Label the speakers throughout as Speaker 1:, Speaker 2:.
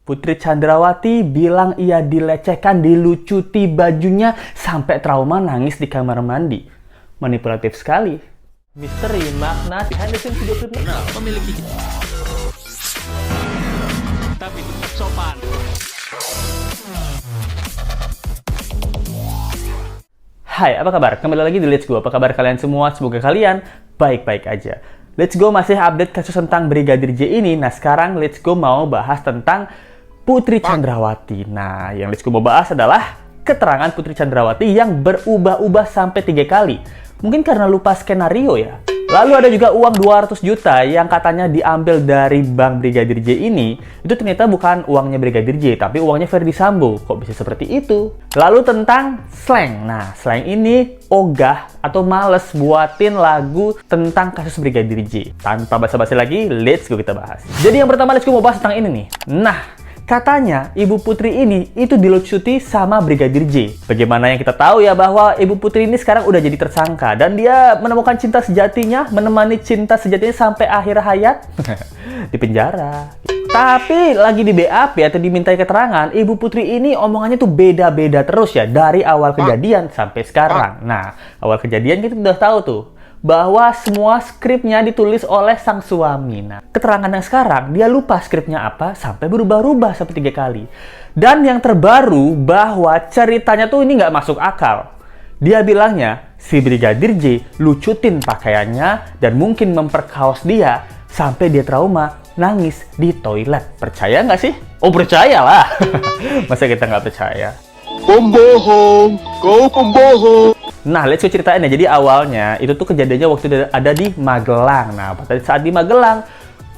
Speaker 1: Putri Chandrawati bilang ia dilecehkan, dilucuti bajunya, sampai trauma nangis di kamar mandi. Manipulatif sekali. Misteri makna behind the scenes video klip
Speaker 2: memiliki tapi tetap sopan.
Speaker 1: Hai, apa kabar? Kembali lagi di Let's Go. Apa kabar kalian semua? Semoga kalian baik-baik aja. Let's Go masih update kasus tentang Brigadir J ini. Nah, sekarang Let's Go mau bahas tentang Putri Chandrawati. Nah, yang Let's Go mau bahas adalah keterangan Putri Chandrawati yang berubah-ubah sampai 3 kali. Mungkin karena lupa skenario ya. Lalu ada juga uang 200 juta yang katanya diambil dari bank Brigadir J ini. Itu ternyata bukan uangnya Brigadir J, tapi uangnya Ferdy Sambo. Kok bisa seperti itu? Lalu tentang slang. Nah, slang ini ogah atau males buatin lagu tentang kasus Brigadir J. Tanpa basa-basi lagi, let's go kita bahas. Jadi yang pertama let's go mau bahas tentang ini nih. Nah, katanya Ibu Putri ini itu dilucuti sama Brigadir J. Bagaimana yang kita tahu ya bahwa Ibu Putri ini sekarang udah jadi tersangka dan dia menemukan cinta sejatinya, menemani cinta sejatinya sampai akhir hayat di penjara. Tapi lagi di BAP atau dimintai keterangan, Ibu Putri ini omongannya tuh beda-beda terus ya dari awal kejadian sampai sekarang. Nah, awal kejadian kita udah tahu tuh bahwa semua skripnya ditulis oleh sang suami. Nah, keterangan yang sekarang, dia lupa skripnya apa, sampai berubah-ubah sampai 3 kali. Dan yang terbaru, bahwa ceritanya tuh ini nggak masuk akal. Dia bilangnya, si Brigadir J lucutin pakaiannya dan mungkin memperkaos dia, sampai dia trauma, nangis di toilet. Percaya nggak sih? Oh, percayalah. Masa kita nggak percaya?
Speaker 3: Pembohong, kau pembohong.
Speaker 1: Nah, let's go ceritain ya. Jadi awalnya itu tuh kejadiannya waktu ada di Magelang. Nah, pada saat di Magelang,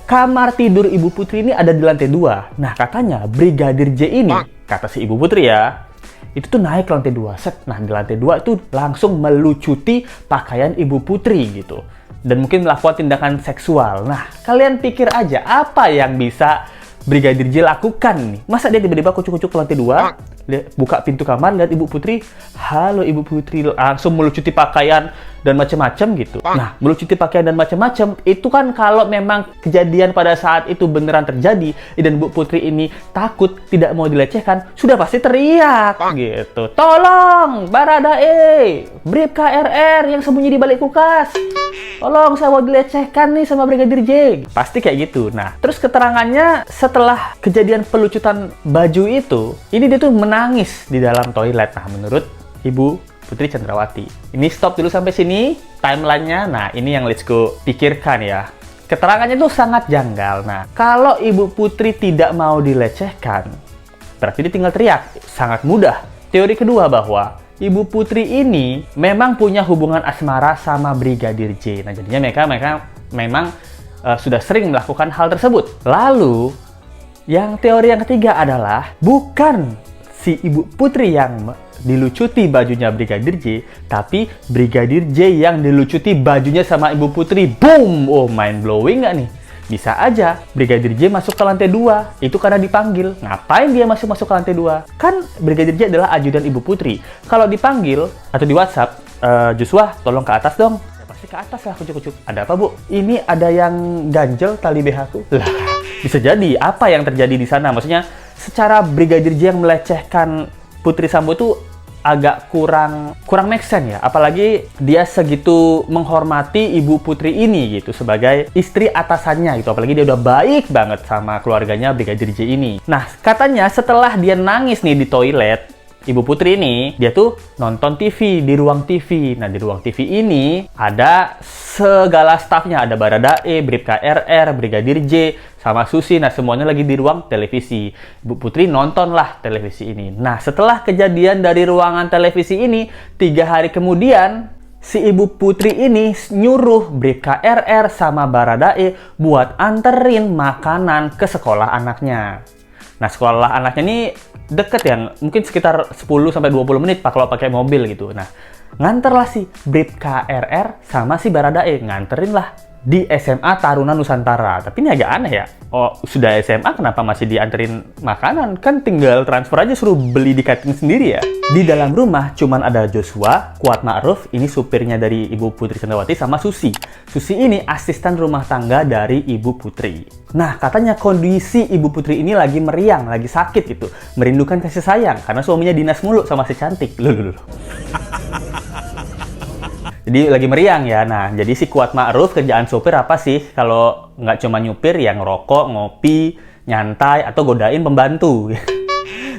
Speaker 1: kamar tidur Ibu Putri ini ada di lantai 2. Nah, katanya Brigadir J ini, kata si Ibu Putri ya, itu tuh naik ke lantai 2. Set. Nah, di lantai 2 itu langsung melucuti pakaian Ibu Putri gitu. Dan mungkin melakukan tindakan seksual. Nah, kalian pikir aja apa yang bisa Brigadir J lakukan nih. Masa dia tiba-tiba kucuk-kucuk ke lantai 2, buka pintu kamar, lihat Ibu Putri, halo Ibu Putri, langsung melucuti pakaian dan macam-macam gitu. Nah, melucuti pakaian dan macam-macam itu kan kalau memang kejadian pada saat itu beneran terjadi dan Ibu Putri ini takut tidak mau dilecehkan, sudah pasti teriak gitu. Tolong, Baradae, Bribka RR yang sembunyi di balik kulkas. Tolong, saya mau dilecehkan nih sama Brigadir J. Pasti kayak gitu. Nah, terus keterangannya setelah kejadian pelucutan baju itu, ini dia tuh menangis di dalam toilet. Nah, menurut Ibu Putri Chandrawati. Ini stop dulu sampai sini timelinenya. Nah, ini yang let's go pikirkan ya. Keterangannya tuh sangat janggal. Nah, kalau Ibu Putri tidak mau dilecehkan, berarti dia tinggal teriak. Sangat mudah. Teori kedua bahwa Ibu Putri ini memang punya hubungan asmara sama Brigadir J. Nah, jadinya mereka memang sudah sering melakukan hal tersebut. Lalu, yang teori yang ketiga adalah bukan si Ibu Putri yang dilucuti bajunya Brigadir J, tapi Brigadir J yang dilucuti bajunya sama Ibu Putri. Boom! Oh, mind blowing nggak nih? Bisa aja Brigadir J masuk ke lantai 2, itu karena dipanggil. Ngapain dia masuk ke lantai 2? Kan Brigadir J adalah ajudan Ibu Putri. Kalau dipanggil atau di WhatsApp, Joshua tolong ke atas dong. Ya, pasti ke atas lah, kucuk-kucuk. Ada apa, Bu? Ini ada yang ganjel tali BH ku. Lah, bisa jadi apa yang terjadi di sana? Maksudnya, secara Brigadir J yang melecehkan Putri Sambo itu agak kurang make sense ya. Apalagi dia segitu menghormati Ibu Putri ini gitu sebagai istri atasannya gitu. Apalagi dia udah baik banget sama keluarganya Brigadir J ini. Nah, katanya setelah dia nangis nih di toilet, Ibu Putri ini, dia tuh nonton TV di ruang TV. Nah, di ruang TV ini ada segala stafnya. Ada Baradae, Bribka RR, Brigadir J, sama Susi. Nah, semuanya lagi di ruang televisi. Ibu Putri nontonlah televisi ini. Nah, setelah kejadian dari ruangan televisi ini, 3 hari kemudian, si Ibu Putri ini nyuruh Bribka RR sama Baradae buat anterin makanan ke sekolah anaknya. Nah, sekolah anaknya ini deket ya, mungkin sekitar 10-20 menit Pak kalau pakai mobil gitu. Nah, nganterlah si Bribka RR sama si Baradae, nganterin lah di SMA Taruna Nusantara. Tapi ini agak aneh ya. Oh, sudah SMA kenapa masih dianterin makanan? Kan tinggal transfer aja, suruh beli di catering sendiri ya. Di dalam rumah cuman ada Joshua, Kuat Ma'ruf, ini supirnya dari Ibu Putri Chandrawati, sama Susi. Susi ini asisten rumah tangga dari Ibu Putri. Nah, katanya kondisi Ibu Putri ini lagi meriang, lagi sakit gitu. Merindukan kasih sayang karena suaminya dinas mulu sama si cantik. Loh. Jadi lagi meriang ya. Nah, jadi si Kuat Ma'ruf kerjaan sopir apa sih? Kalau nggak cuma nyupir, ya ngerokok, ngopi, nyantai, atau godain pembantu.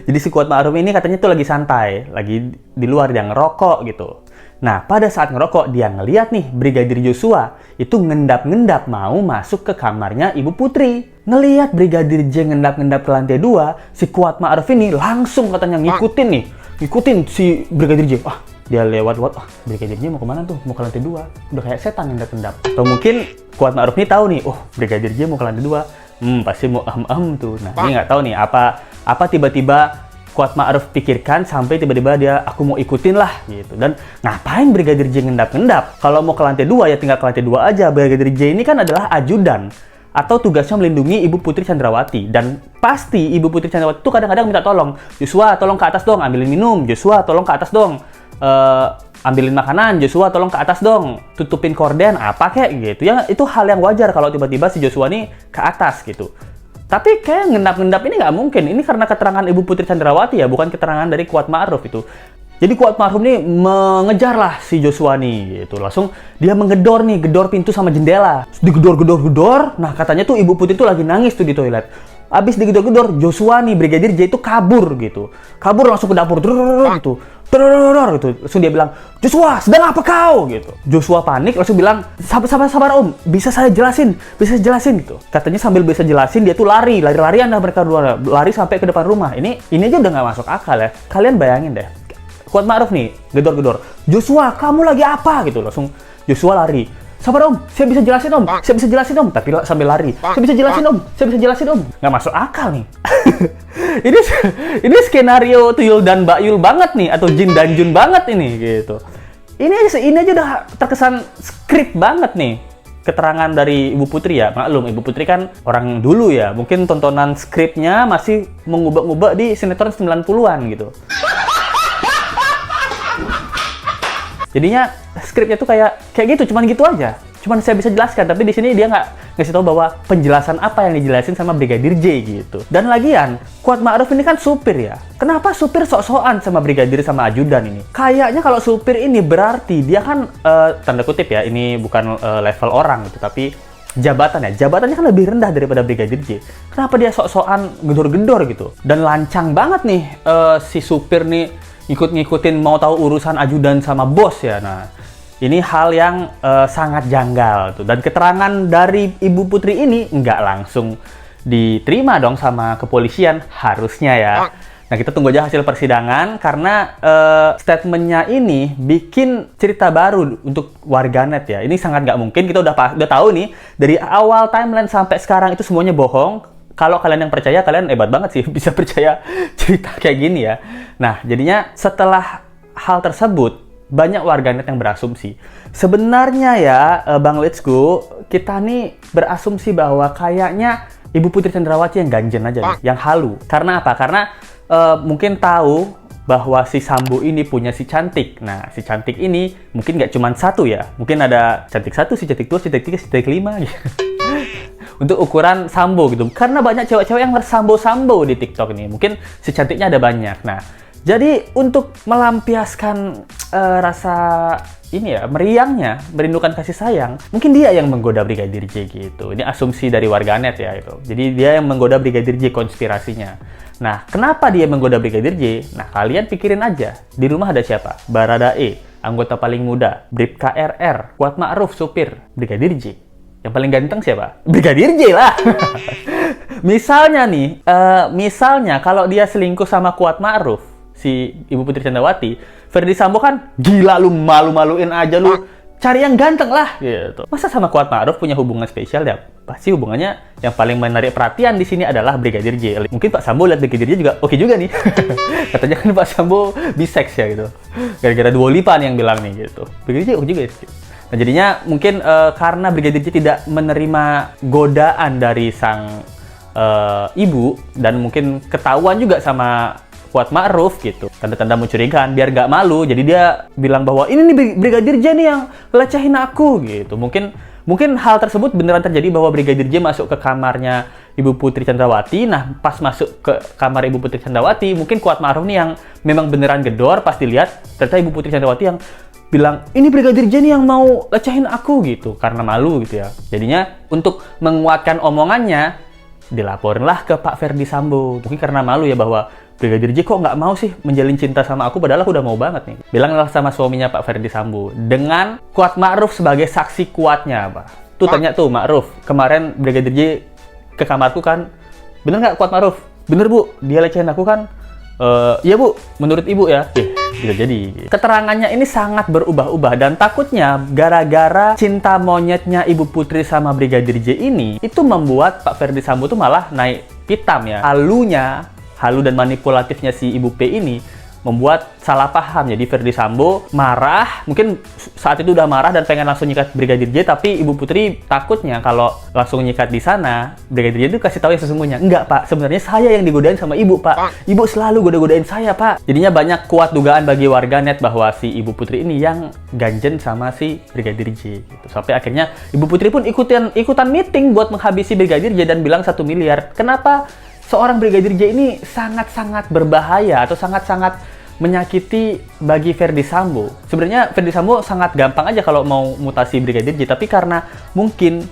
Speaker 1: Jadi si Kuat Ma'ruf ini katanya tuh lagi santai, lagi di luar, dia ngerokok gitu. Nah, pada saat ngerokok, dia ngeliat nih Brigadir Joshua itu ngendap-ngendap mau masuk ke kamarnya Ibu Putri. Ngeliat Brigadir J ngendap-ngendap ke lantai 2, si Kuat Ma'ruf ini langsung katanya ngikutin si Brigadir J. Dia lewat, Brigadir J mau kemana tuh? Mau ke lantai 2. Udah kayak setan ngendap-ngendap. Atau mungkin Kuat Ma'ruf nih tahu nih, Brigadir J mau ke lantai 2. Pasti mau tuh. Nah, ini nggak tahu nih apa tiba-tiba Kuat Ma'ruf pikirkan sampai tiba-tiba dia, aku mau ikutin lah gitu. Dan ngapain Brigadir J ngendap-ngendap? Kalau mau ke lantai 2 ya tinggal ke lantai 2 aja. Brigadir J ini kan adalah ajudan atau tugasnya melindungi Ibu Putri Chandrawati. Dan pasti Ibu Putri Chandrawati tuh kadang-kadang minta tolong. Joshua, tolong ke atas dong, ambilin minum. Joshua, tolong ke atas dong. Ambilin makanan. Joshua, tolong ke atas dong, tutupin korden, apa kayak gitu ya. Itu hal yang wajar kalau tiba-tiba si Joshua nih ke atas gitu. Tapi kayak ngendap-ngendap ini nggak mungkin. Ini karena keterangan Ibu Putri Chandrawati ya, bukan keterangan dari Kuat Ma'ruf itu. Jadi Kuat Ma'ruf nih mengejar lah si Joshua nih gitu. Langsung dia menggedor pintu sama jendela. Digedor. Nah, katanya tuh Ibu Putri tuh lagi nangis tuh di toilet. Abis digedor-gedor, Joshua nih, Brigadir J itu kabur gitu. Kabur langsung ke dapur gitu. Langsung dia bilang, Joshua, sedang apa kau? Gitu. Joshua panik, langsung bilang, sabar om, bisa saya jelasin gitu. Katanya sambil bisa jelasin, dia tuh lari-larian dah mereka dua, lari sampai ke depan rumah. Ini aja udah nggak masuk akal ya. Kalian bayangin deh, Kuat Ma'ruf nih, gedor-gedor, Joshua, kamu lagi apa? Gitu. Langsung Joshua lari. Sabar om, saya bisa jelasin om, tapi sambil lari. Saya bisa jelasin om. Nggak masuk akal nih. ini skenario Tuyul dan Mbak Yul banget nih, atau Jin dan Jun banget ini gitu. Ini aja udah terkesan skrip banget nih. Keterangan dari Ibu Putri ya, maklum Ibu Putri kan orang dulu ya, mungkin tontonan skripnya masih mengubah-ubah di sinetron 90-an gitu. Jadinya skripnya tuh kayak gitu, cuman gitu aja. Cuman saya bisa jelaskan, tapi di sini dia nggak ngasih tahu bahwa penjelasan apa yang dijelasin sama Brigadir J gitu. Dan lagian, Kuat Ma'ruf ini kan supir ya. Kenapa supir sok-sokan sama Brigadir sama ajudan ini? Kayaknya kalau supir ini berarti dia kan tanda kutip ya, ini bukan level orang gitu, tapi jabatannya kan lebih rendah daripada Brigadir J. Kenapa dia sok-sokan gedor-gedor gitu? Dan lancang banget nih si supir nih ngikutin mau tahu urusan ajudan sama bos ya. Nah, ini hal yang sangat janggal tuh. Dan keterangan dari Ibu Putri ini nggak langsung diterima dong sama kepolisian, harusnya ya. Nah, kita tunggu aja hasil persidangan karena statementnya ini bikin cerita baru untuk warganet ya. Ini sangat nggak mungkin, kita udah tahu nih dari awal timeline sampai sekarang itu semuanya bohong. Kalau kalian yang percaya, kalian hebat banget sih bisa percaya cerita kayak gini ya. Nah, jadinya setelah hal tersebut, banyak warganet yang berasumsi. Sebenarnya ya, Bang Let's Go, kita nih berasumsi bahwa kayaknya Ibu Putri Chandrawati yang ganjen aja nih, yang halu. Karena apa? Karena mungkin tahu bahwa si Sambo ini punya si cantik. Nah, si cantik ini mungkin nggak cuma satu ya. Mungkin ada cantik 1, si cantik 2, si cantik 3, si cantik 5 gitu. Untuk ukuran Sambo gitu. Karena banyak cewek-cewek yang bersambo-sambo di TikTok ini. Mungkin si cantiknya ada banyak. Nah, jadi untuk melampiaskan rasa ini ya, meriangnya, merindukan kasih sayang, mungkin dia yang menggoda Brigadir J gitu. Ini asumsi dari warganet ya itu. Jadi dia yang menggoda Brigadir J konspirasinya. Nah, kenapa dia menggoda Brigadir J? Nah, kalian pikirin aja. Di rumah ada siapa? Baradae, anggota paling muda. Bribka RR, Kuat Ma'ruf, supir. Brigadir J. Yang paling ganteng siapa? Brigadir J lah. Misalnya nih, kalau dia selingkuh sama Kuat Ma'ruf, si Ibu Putri Chandrawati, Ferdy Sambo kan gila, lu malu-maluin aja lu, cari yang ganteng lah gitu. Masa sama Kuat Ma'ruf punya hubungan spesial ya? Pasti hubungannya yang paling menarik perhatian di sini adalah Brigadir J. Mungkin Pak Sambo lihat Brigadir J juga oke juga nih. Katanya kan Pak Sambo bisex ya gitu. Gara-gara Dua Lipa nih yang bilang nih gitu. Brigadir J oke juga ya. Nah, jadinya mungkin karena Brigadir J tidak menerima godaan dari sang ibu dan mungkin ketahuan juga sama Kuat Ma'ruf gitu, tanda-tanda mencurigakan, biar gak malu, jadi dia bilang bahwa ini nih Brigadir J nih yang lecehin aku gitu. Mungkin hal tersebut beneran terjadi bahwa Brigadir J masuk ke kamarnya Ibu Putri Chandrawati. Nah, pas masuk ke kamar Ibu Putri Chandrawati, mungkin Kuat Ma'ruf nih yang memang beneran gedor, pas dilihat ternyata Ibu Putri Chandrawati yang bilang, ini Brigadir J nih yang mau lecehin aku gitu, karena malu gitu ya. Jadinya untuk menguatkan omongannya, dilaporinlah ke Pak Ferdy Sambo. Mungkin karena malu ya bahwa Brigadir J kok nggak mau sih menjalin cinta sama aku, padahal aku udah mau banget nih. Bilanglah sama suaminya Pak Ferdy Sambo, dengan Kuat Ma'ruf sebagai saksi kuatnya, Pak. Tuh tanya tuh, Ma'ruf, kemarin Brigadir J ke kamarku kan, bener nggak Kuat Ma'ruf? Bener Bu, dia lecehin aku kan? Iya Bu, menurut Ibu ya. Bisa jadi. Keterangannya ini sangat berubah-ubah dan takutnya gara-gara cinta monyetnya Ibu Putri sama Brigadir J ini, itu membuat Pak Ferdy Sambo tuh malah naik pitam ya. Halu dan manipulatifnya si Ibu P ini membuat salah paham. Jadi Ferdy Sambo marah, mungkin saat itu udah marah dan pengen langsung nyikat Brigadir J, tapi Ibu Putri takutnya kalau langsung nyikat di sana, Brigadir J itu kasih tahu yang sesungguhnya. Enggak Pak, sebenarnya saya yang digodain sama Ibu Pak. Ibu selalu goda-godain saya Pak. Jadinya banyak kuat dugaan bagi warganet bahwa si Ibu Putri ini yang ganjen sama si Brigadir J. Gitu. Sampai akhirnya Ibu Putri pun ikutan meeting buat menghabisi Brigadir J dan bilang 1 miliar. Kenapa? Seorang Brigadir J ini sangat-sangat berbahaya atau sangat-sangat menyakiti bagi Ferdy Sambo. Sebenarnya Ferdy Sambo sangat gampang aja kalau mau mutasi Brigadir J, tapi karena mungkin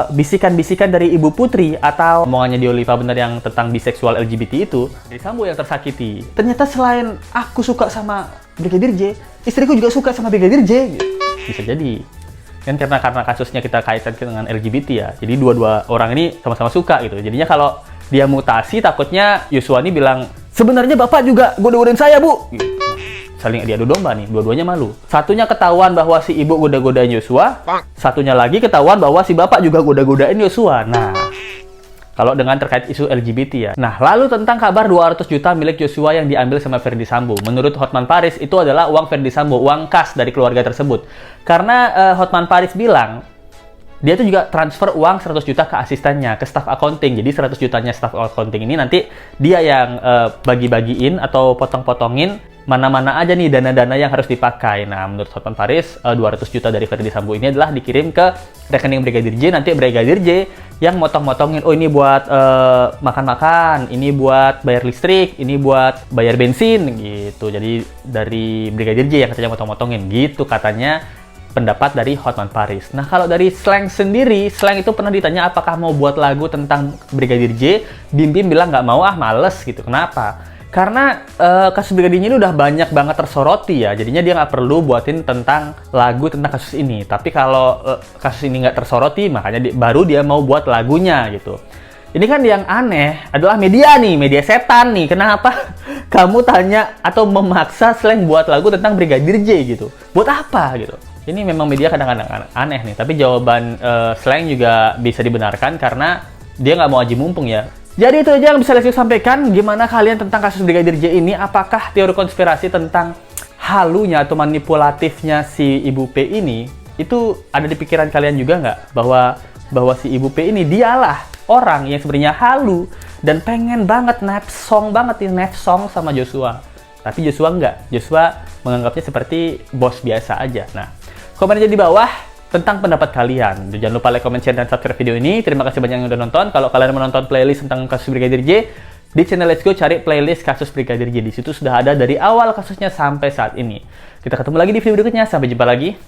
Speaker 1: bisikan-bisikan dari Ibu Putri atau omongannya di Oliva Bener yang tentang biseksual LGBT itu, Ferdy Sambo yang tersakiti. Ternyata selain aku suka sama Brigadir J, istriku juga suka sama Brigadir J. Bisa jadi. Kan karena kasusnya kita kaitkan dengan LGBT ya. Jadi dua-dua orang ini sama-sama suka gitu. Jadinya kalau dia mutasi, takutnya Yosua ini bilang, sebenarnya Bapak juga goda-godain saya, Bu. Saling diadu domba nih, dua-duanya malu. Satunya ketahuan bahwa si ibu goda-godain Yosua, satunya lagi ketahuan bahwa si Bapak juga goda-godain Yosua. Nah, kalau dengan terkait isu LGBT ya. Nah, lalu tentang kabar 200 juta milik Yosua yang diambil sama Ferdy Sambo. Menurut Hotman Paris, itu adalah uang Ferdy Sambo, uang kas dari keluarga tersebut. Karena Hotman Paris bilang, dia tuh juga transfer uang 100 juta ke asistennya, ke staff accounting. Jadi 100 jutanya staff accounting ini nanti dia yang bagi-bagiin atau potong-potongin mana-mana aja nih dana-dana yang harus dipakai. Nah, menurut Hotman Paris, 200 juta dari Ferdy Sambo ini adalah dikirim ke rekening Brigadir J. Nanti Brigadir J yang motong-motongin, oh ini buat makan-makan, ini buat bayar listrik, ini buat bayar bensin gitu. Jadi dari Brigadir J yang katanya motong-motongin gitu katanya pendapat dari Hotman Paris. Nah, kalau dari Slang sendiri, Slang itu pernah ditanya apakah mau buat lagu tentang Brigadir J. Bim Bim bilang nggak mau, males gitu. Kenapa? Karena kasus Brigadir J ini udah banyak banget tersoroti ya. Jadinya dia nggak perlu buatin tentang lagu tentang kasus ini. Tapi kalau kasus ini nggak tersoroti, makanya baru dia mau buat lagunya gitu. Ini kan yang aneh adalah media nih, media setan nih. Kenapa kamu tanya atau memaksa Slang buat lagu tentang Brigadir J gitu? Buat apa gitu? Ini memang media kadang-kadang aneh nih, tapi jawaban Slang juga bisa dibenarkan karena dia nggak mau aji mumpung ya. Jadi itu aja yang bisa Leslie sampaikan. Gimana kalian tentang kasus Brigadir J ini? Apakah teori konspirasi tentang halunya atau manipulatifnya si Ibu P ini itu ada di pikiran kalian juga nggak? Bahwa si Ibu P ini dialah orang yang sebenarnya halu dan pengen banget nafsong sama Joshua. Tapi Joshua nggak. Joshua menganggapnya seperti bos biasa aja. Nah, komen aja di bawah tentang pendapat kalian. Jangan lupa like, comment, share, dan subscribe video ini. Terima kasih banyak yang udah nonton. Kalau kalian menonton playlist tentang kasus Brigadir J, di channel Let's Go cari playlist kasus Brigadir J. Di situ sudah ada dari awal kasusnya sampai saat ini. Kita ketemu lagi di video berikutnya. Sampai jumpa lagi.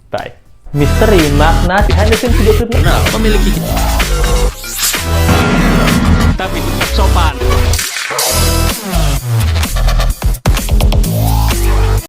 Speaker 1: Bye. Misteri makna behind the scenes video klip
Speaker 2: Memiliki tapi tetap sopan.